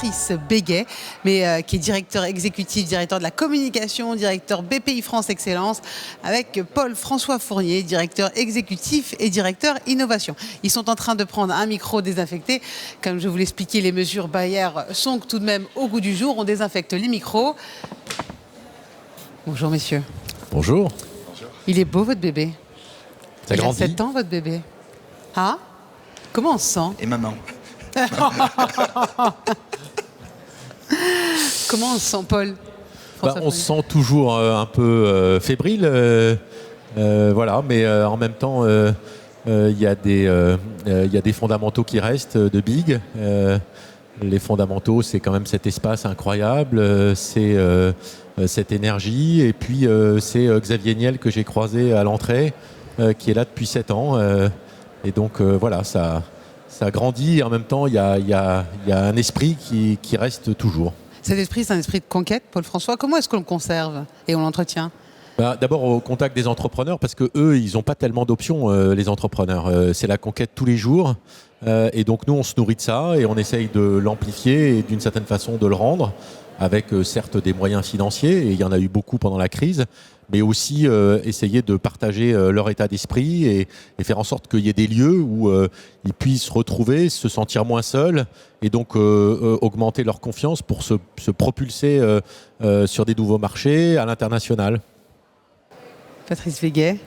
Patrice Béguet, mais qui est directeur exécutif, directeur de la communication, directeur BPI France Excellence, avec Paul-François Fournier, directeur exécutif et directeur innovation. Ils sont en train de prendre un micro désinfecté. Comme je vous l'expliquais, les mesures barrières sont tout de même au goût du jour. On désinfecte les micros. Bonjour messieurs. Bonjour. Il est beau votre bébé. Ça Il a grandit. 7 ans votre bébé. Ah, comment on se sent? Et maman. Comment on se sent, Paul? On se sent toujours un peu fébrile, voilà, mais en même temps, il y a des fondamentaux qui restent de Big. Les fondamentaux, c'est quand même cet espace incroyable, c'est cette énergie, et puis c'est Xavier Niel que j'ai croisé à l'entrée, qui est là depuis 7 ans. Et donc voilà, ça grandit, et en même temps, il y a un esprit qui reste toujours. Cet esprit, c'est un esprit de conquête, Paul-François. Comment est-ce qu'on le conserve et on l'entretient? D'abord au contact des entrepreneurs, parce que eux, ils n'ont pas tellement d'options, les entrepreneurs. C'est la conquête tous les jours. Et donc nous, on se nourrit de ça et on essaye de l'amplifier et d'une certaine façon de le rendre, avec certes des moyens financiers, et il y en a eu beaucoup pendant la crise, mais aussi essayer de partager leur état d'esprit et faire en sorte qu'il y ait des lieux où ils puissent retrouver, se sentir moins seuls, et donc augmenter leur confiance pour se propulser sur des nouveaux marchés à l'international. Patrice Béguet,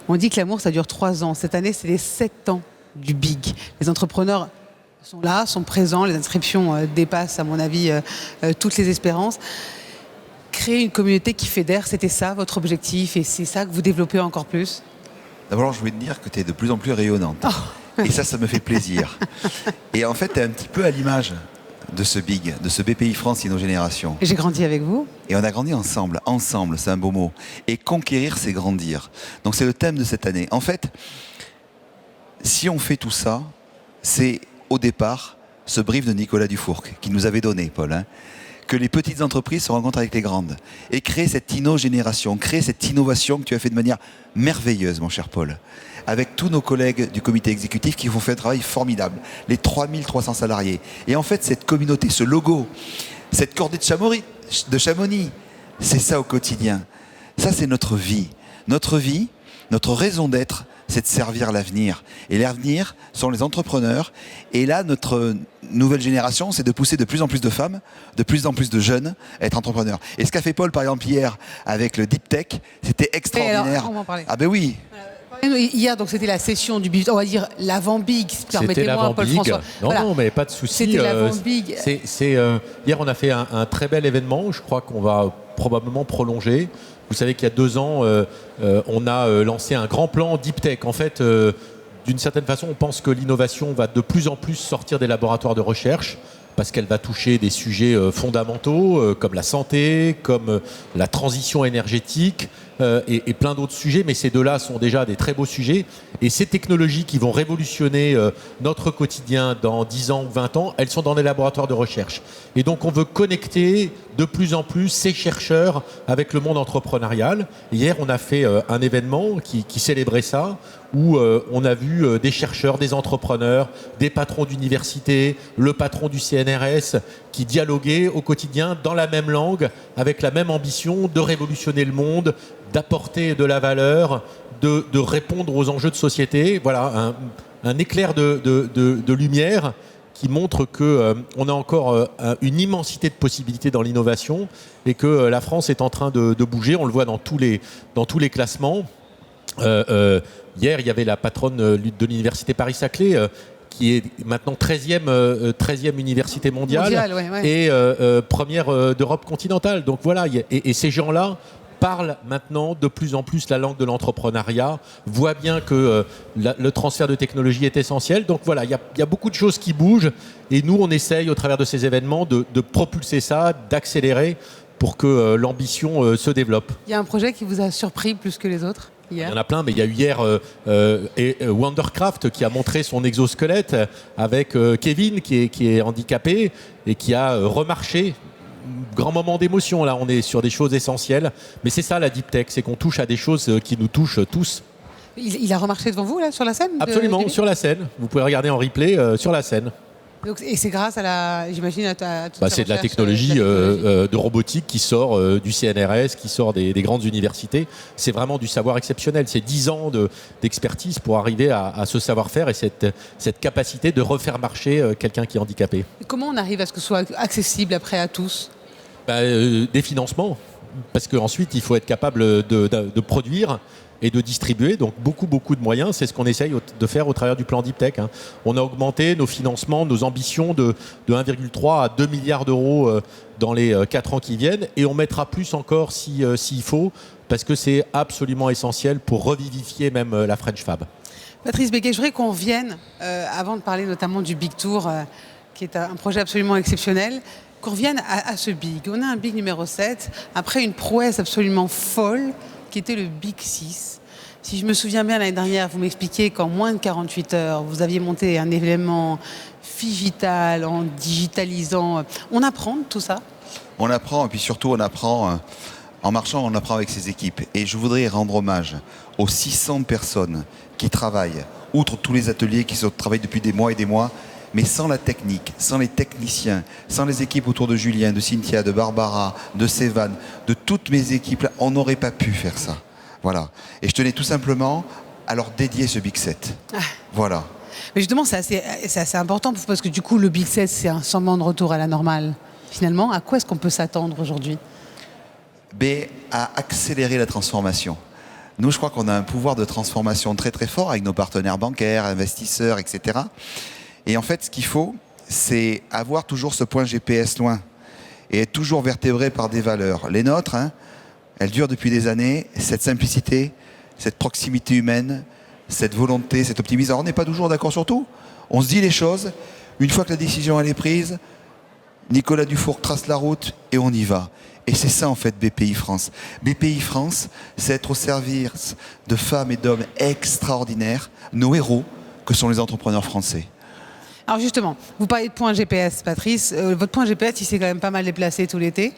on dit que l'amour, ça dure 3 ans. Cette année, c'est les 7 ans du Big. Les entrepreneurs sont là, sont présents. Les inscriptions dépassent, à mon avis, toutes les espérances. Créer une communauté qui fédère, c'était ça votre objectif, et c'est ça que vous développez encore plus? D'abord, je voulais te dire que tu es de plus en plus rayonnante. Oh. Et ça me fait plaisir. Et en fait, tu es un petit peu à l'image de ce Big, de ce BPI France Innogénération. J'ai grandi avec vous. Et on a grandi ensemble. Ensemble, c'est un beau mot. Et conquérir, c'est grandir. Donc c'est le thème de cette année. En fait, si on fait tout ça, c'est au départ ce brief de Nicolas Dufourcq qui nous avait donné, Paul, que les petites entreprises se rencontrent avec les grandes et créer cette innogénération, créer cette innovation que tu as fait de manière merveilleuse, mon cher Paul, avec tous nos collègues du comité exécutif qui vont faire un travail formidable, les 3300 salariés. Et en fait, cette communauté, ce logo, cette cordée de Chamonix, c'est ça au quotidien. Ça, c'est notre vie. Notre vie, notre raison d'être, c'est de servir l'avenir. Et l'avenir sont les entrepreneurs. Et là, notre nouvelle génération, c'est de pousser de plus en plus de femmes, de plus en plus de jeunes à être entrepreneurs. Et ce qu'a fait Paul, par exemple, hier, avec le Deep Tech, c'était extraordinaire. Alors, on va en parler. Ah ben oui. Hier, donc, c'était la session du Big, on va dire l'avant Big. C'était l'avant Big. Non, mais pas de souci. C'était l'avant Big. Hier, on a fait un très bel événement. Je crois qu'on va probablement prolonger. Vous savez qu'il y a 2 ans, on a lancé un grand plan Deep Tech. En fait, d'une certaine façon, on pense que l'innovation va de plus en plus sortir des laboratoires de recherche, parce qu'elle va toucher des sujets fondamentaux comme la santé, comme la transition énergétique et plein d'autres sujets. Mais ces 2-là sont déjà des très beaux sujets. Et ces technologies qui vont révolutionner notre quotidien dans 10 ans ou 20 ans, elles sont dans les laboratoires de recherche. Et donc on veut connecter de plus en plus ces chercheurs avec le monde entrepreneurial. Hier, on a fait un événement qui célébrait ça, où on a vu des chercheurs, des entrepreneurs, des patrons d'université, le patron du CNRS, qui dialoguaient au quotidien dans la même langue, avec la même ambition de révolutionner le monde, d'apporter de la valeur, de répondre aux enjeux de société. Voilà, un éclair de lumière qui montre qu'on a encore une immensité de possibilités dans l'innovation, et que la France est en train de bouger. On le voit dans tous les classements. Hier, il y avait la patronne de l'université Paris-Saclay, qui est maintenant 13e université mondiale, ouais. Et première d'Europe continentale. Donc voilà, et ces gens-là parlent maintenant de plus en plus la langue de l'entrepreneuriat, voient bien que le transfert de technologie est essentiel. Donc voilà, il y a beaucoup de choses qui bougent, et nous, on essaye au travers de ces événements de propulser ça, d'accélérer pour que l'ambition se développe. Il y a un projet qui vous a surpris plus que les autres hier? Il y en a plein, mais il y a eu hier Wondercraft qui a montré son exosquelette avec Kevin qui est handicapé et qui a remarché. Grand moment d'émotion, là, on est sur des choses essentielles. Mais c'est ça la Deep Tech, c'est qu'on touche à des choses qui nous touchent tous. Il a remarché devant vous, là, sur la scène? Absolument, sur la scène. Vous pouvez regarder en replay sur la scène. Donc, et c'est grâce à j'imagine, à toute C'est de la recherche, technologie, de la technologie. de robotique qui sort du CNRS, qui sort des grandes universités. C'est vraiment du savoir exceptionnel. C'est 10 ans d'expertise pour arriver à ce savoir-faire et cette capacité de refaire marcher quelqu'un qui est handicapé. Et comment on arrive à ce que ce soit accessible après à tous? Des financements, parce qu'ensuite il faut être capable de produire et de distribuer, donc beaucoup de moyens. C'est ce qu'on essaye de faire au travers du plan Deep Tech. On a augmenté nos financements, nos ambitions de 1,3 à 2 milliards d'euros dans les 4 ans qui viennent, et on mettra plus encore s'il faut, parce que c'est absolument essentiel pour revivifier même la French Fab. Patrice Béguet, je voudrais qu'on revienne, avant de parler notamment du Big Tour, qui est un projet absolument exceptionnel, qu'on revienne à ce Big. On a un Big numéro 7, après une prouesse absolument folle, qui était le Big 6. Si je me souviens bien, l'année dernière, vous m'expliquiez qu'en moins de 48 heures, vous aviez monté un événement figital, en digitalisant. On apprend de tout ça? On apprend, et puis surtout on apprend, en marchant, on apprend avec ses équipes. Et je voudrais rendre hommage aux 600 personnes qui travaillent, outre tous les ateliers qui travaillent depuis des mois et des mois, mais sans la technique, sans les techniciens, sans les équipes autour de Julien, de Cynthia, de Barbara, de Sévan, de toutes mes équipes, on n'aurait pas pu faire ça. Voilà. Et je tenais tout simplement à leur dédier ce Big 7. Voilà. Mais justement, c'est assez important parce que du coup, le Big 7, c'est un semblant de retour à la normale. Finalement, à quoi est-ce qu'on peut s'attendre aujourd'hui? À accélérer la transformation. Nous, je crois qu'on a un pouvoir de transformation très très fort avec nos partenaires bancaires, investisseurs, etc. Et en fait, ce qu'il faut, c'est avoir toujours ce point GPS loin et être toujours vertébré par des valeurs. Les nôtres, elles durent depuis des années. Cette simplicité, cette proximité humaine, cette volonté, cet optimisme. Alors, on n'est pas toujours d'accord sur tout. On se dit les choses. Une fois que la décision elle est prise, Nicolas Dufour trace la route et on y va. Et c'est ça en fait BPI France. BPI France, c'est être au service de femmes et d'hommes extraordinaires, nos héros, que sont les entrepreneurs français. Alors justement, vous parlez de point GPS, Patrice. Votre point GPS, il s'est quand même pas mal déplacé tout l'été.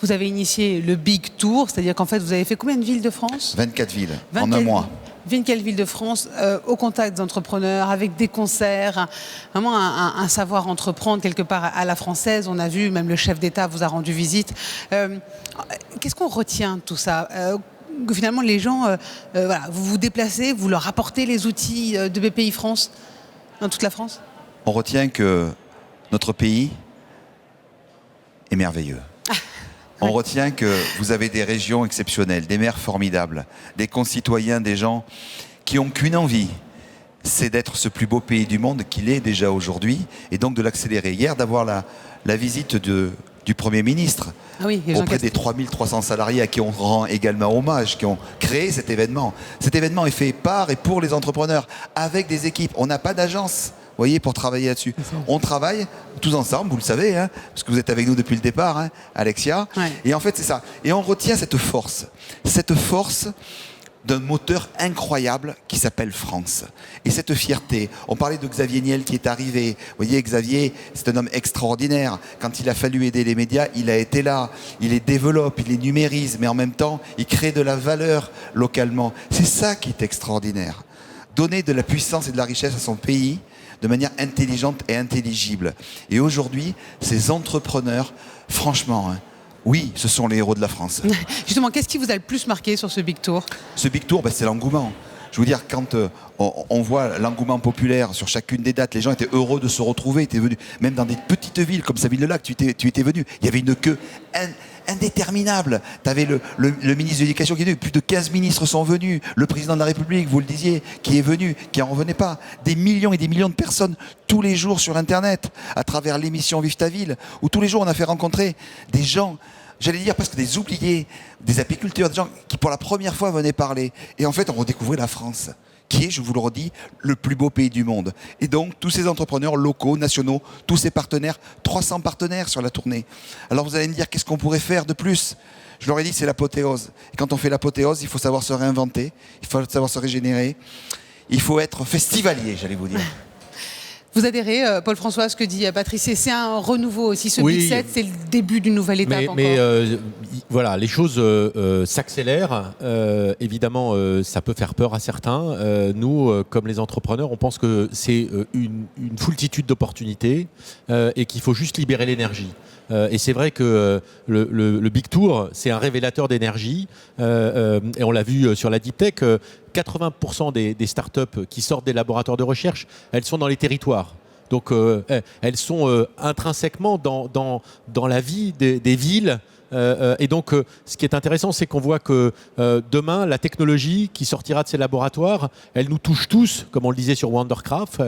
Vous avez initié le Big Tour, c'est-à-dire qu'en fait, vous avez fait combien de villes de France? 24 villes, en un mois. 24 villes de France, au contact d'entrepreneurs, avec des concerts, vraiment un savoir entreprendre quelque part à la française. On a vu, même le chef d'État vous a rendu visite. Qu'est-ce qu'on retient de tout ça? Que finalement, les gens, voilà, vous vous déplacez, vous leur apportez les outils de BPI France dans toute la France? On retient que notre pays est merveilleux. On retient que vous avez des régions exceptionnelles, des maires formidables, des concitoyens, des gens qui n'ont qu'une envie, c'est d'être ce plus beau pays du monde qu'il est déjà aujourd'hui, et donc de l'accélérer. Hier, d'avoir la visite du Premier ministre auprès des 3300 salariés à qui on rend également hommage, qui ont créé cet événement. Cet événement est fait par et pour les entrepreneurs, avec des équipes. On n'a pas d'agence, vous voyez, pour travailler là-dessus. On travaille tous ensemble, vous le savez, parce que vous êtes avec nous depuis le départ, Alexia. Ouais. Et en fait, c'est ça. Et on retient cette force d'un moteur incroyable qui s'appelle France. Et cette fierté, on parlait de Xavier Niel qui est arrivé. Vous voyez, Xavier, c'est un homme extraordinaire. Quand il a fallu aider les médias, il a été là. Il les développe, il les numérise, mais en même temps, il crée de la valeur localement. C'est ça qui est extraordinaire. Donner de la puissance et de la richesse à son pays de manière intelligente et intelligible. Et aujourd'hui, ces entrepreneurs, franchement, oui, ce sont les héros de la France. Justement, qu'est-ce qui vous a le plus marqué sur ce Big Tour? Ce Big Tour, c'est l'engouement. Je veux dire, quand on voit l'engouement populaire sur chacune des dates, les gens étaient heureux de se retrouver, étaient venus, même dans des petites villes comme Saville-le-Lac, tu étais venu. Il y avait une queue indéterminable. Tu avais le ministre de l'Éducation qui est venu, plus de 15 ministres sont venus, le président de la République, vous le disiez, qui est venu, qui n'en revenait pas. Des millions et des millions de personnes tous les jours sur Internet, à travers l'émission Vive ta ville, où tous les jours on a fait rencontrer des gens, j'allais dire presque des oubliés, des apiculteurs, des gens qui pour la première fois venaient parler. Et en fait, on redécouvrait la France, qui est, je vous le redis, le plus beau pays du monde. Et donc, tous ces entrepreneurs locaux, nationaux, tous ces partenaires, 300 partenaires sur la tournée. Alors vous allez me dire, qu'est-ce qu'on pourrait faire de plus? Je leur ai dit, c'est l'apothéose. Et quand on fait l'apothéose, il faut savoir se réinventer, il faut savoir se régénérer, il faut être festivalier, j'allais vous dire. Vous adhérez, Paul-François, à ce que dit Patrice, et c'est un renouveau aussi. Ce Oui. Big 7, c'est le début d'une nouvelle étape encore. Mais voilà, les choses s'accélèrent. Évidemment, ça peut faire peur à certains. Nous, comme les entrepreneurs, on pense que c'est une foultitude d'opportunités et qu'il faut juste libérer l'énergie. Et c'est vrai que le Big Tour, c'est un révélateur d'énergie. Et on l'a vu sur la Deep Tech, 80% des startups qui sortent des laboratoires de recherche, elles sont dans les territoires. Donc elles sont intrinsèquement dans la vie des villes. Et donc, ce qui est intéressant, c'est qu'on voit que demain, la technologie qui sortira de ces laboratoires, elle nous touche tous, comme on le disait sur Wondercraft.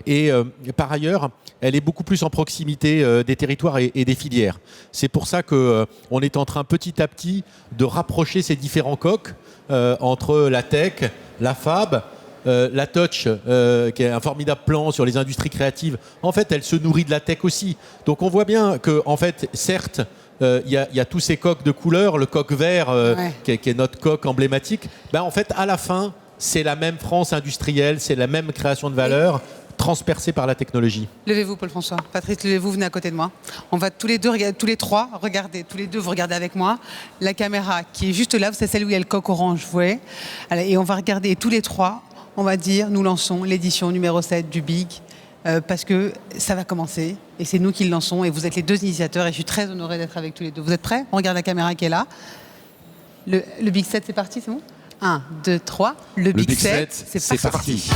Et par ailleurs, elle est beaucoup plus en proximité des territoires et des filières. C'est pour ça qu'on est en train petit à petit de rapprocher ces différents coques entre la tech, la fab, la Touch, qui est un formidable plan sur les industries créatives. En fait, elle se nourrit de la tech aussi. Donc, on voit bien que, en fait, certes, il y a tous ces coques de couleur, le coq vert qui est notre coque emblématique. Ben, en fait, à la fin, c'est la même France industrielle, c'est la même création de valeur transpercée par la technologie. Levez-vous, Paul-François. Patrice, levez-vous, venez à côté de moi. On va tous les deux, tous les trois, regarder, tous les deux, vous regardez avec moi. La caméra qui est juste là, c'est celle où il y a le coq orange, vous voyez. Et on va regarder tous les trois, on va dire, nous lançons l'édition numéro 7 du Big. Parce que ça va commencer et c'est nous qui le lançons et vous êtes les deux initiateurs et je suis très honorée d'être avec tous les deux. Vous êtes prêts? On regarde la caméra qui est là. Le Big 7, c'est parti, c'est bon? 1, 2, 3. Le Big 7, c'est parti.